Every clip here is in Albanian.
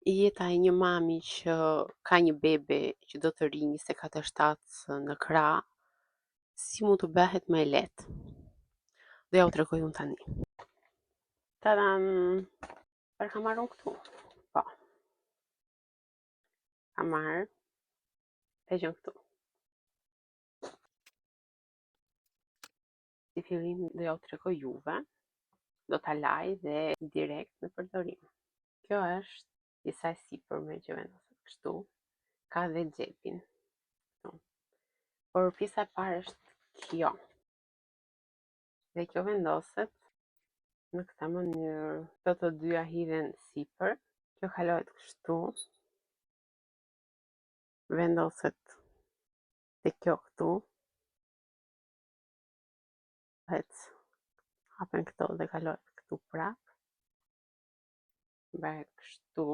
Jeta e një mami që ka një bebe që do të ri 24 shtatë në krah, si mund të bëhet më e lehtë? Do ja u tregoj unë tani. Tadam! Çfarë kam marrë unë këtu? Po, kam marrë peqen këtu. Si fillim do ja u tregoj juve, do ta laj dhe direkt në përdorim. Kjo është disa e sipërme që vendoset kështu, ka dhe xhepin. Por pjesa e parë është kjo. Dhe kjo vendoset në këtë mënyrë. Këto të dyja hidhen sipër. Kjo kalohet kështu. Vendoset te kjo këtu. Hapen këto dhe kalohet këtu prap. Bëhet kështu.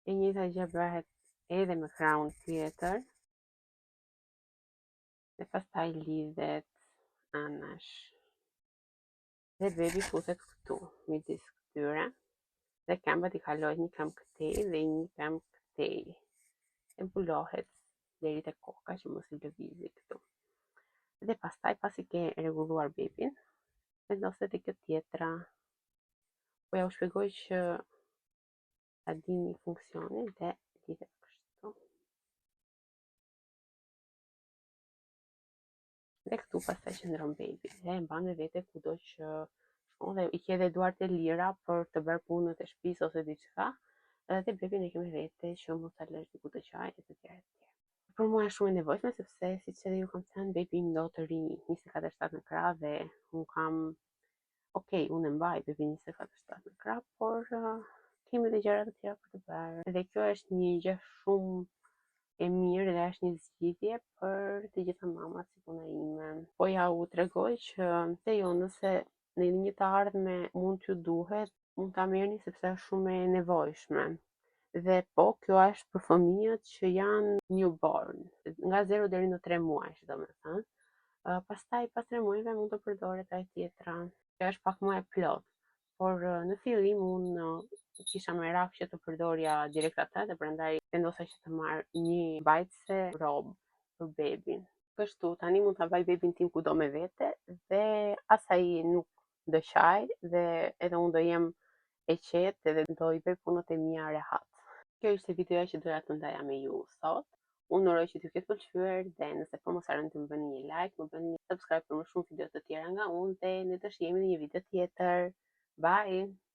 E njëjta gjë bëhet edhe me krahun tjetër. Dhe pastaj lidhet anash. Dhe bebi futet këtu, midis këtyre. Dhe këmbët i kalohet një këmbë këtej dhe një këmbë këtej. E mbulohet deri te koka që mos i lëvizi këtu. Dhe pastaj pasi ke rregulluar bebin, vendoset te kjo tjetra. Po ja u shpjegoj që ta dini funksionin dhe lidhet kështu. Dhe këtu pastaj qëndron bebi dhe e mban me vete kudo që shkon dhe i ke dhe duart e lira për të bërë punët e shtëpisë ose diçka. Dhe bebin e ke me vete që mos ta lësh diku të qaj etj. Për mua është shumë e nevojshme sepse siç edhe ju kam thënë, bebi do të ri 24 shtatë në krah dhe un kam unë e mbaj bebin 24 shtatë në krah, por kemi dhe gjëra të tjera për të bërë. Dhe kjo është një gjë shumë e mirë dhe është një zgjidhje për të gjitha mamat si puna ime. Po ja u tregoj që se jo, nëse në një të ardhme mund t'ju duhet, mund ta merrni sepse është shumë e nevojshme. Dhe po, kjo është për fëmijët që janë newborn, nga 0 deri në 3 muaj, domethënë. Pastaj pas 3 muajve mund të përdoret ajo tjetra, që është pak më e plot. Por në fillim unë kisha merak që të përdorja direkt atë dhe prandaj vendosa që të marr një mbajtëse robë për bebin. Kështu tani mund ta vaj bebin tim kudo me vete dhe as ai nuk do qaj dhe edhe unë do jem e qetë dhe do i bëj punët e mia rehat. Kjo ishte videoja që doja të ndaja me ju sot. Unë uroj që t'ju ketë pëlqyer dhe nëse po mos harroni të më bëni një like, më bëni një subscribe për më shumë video të tjera nga unë dhe ne do shihemi në një video tjetër. Bye!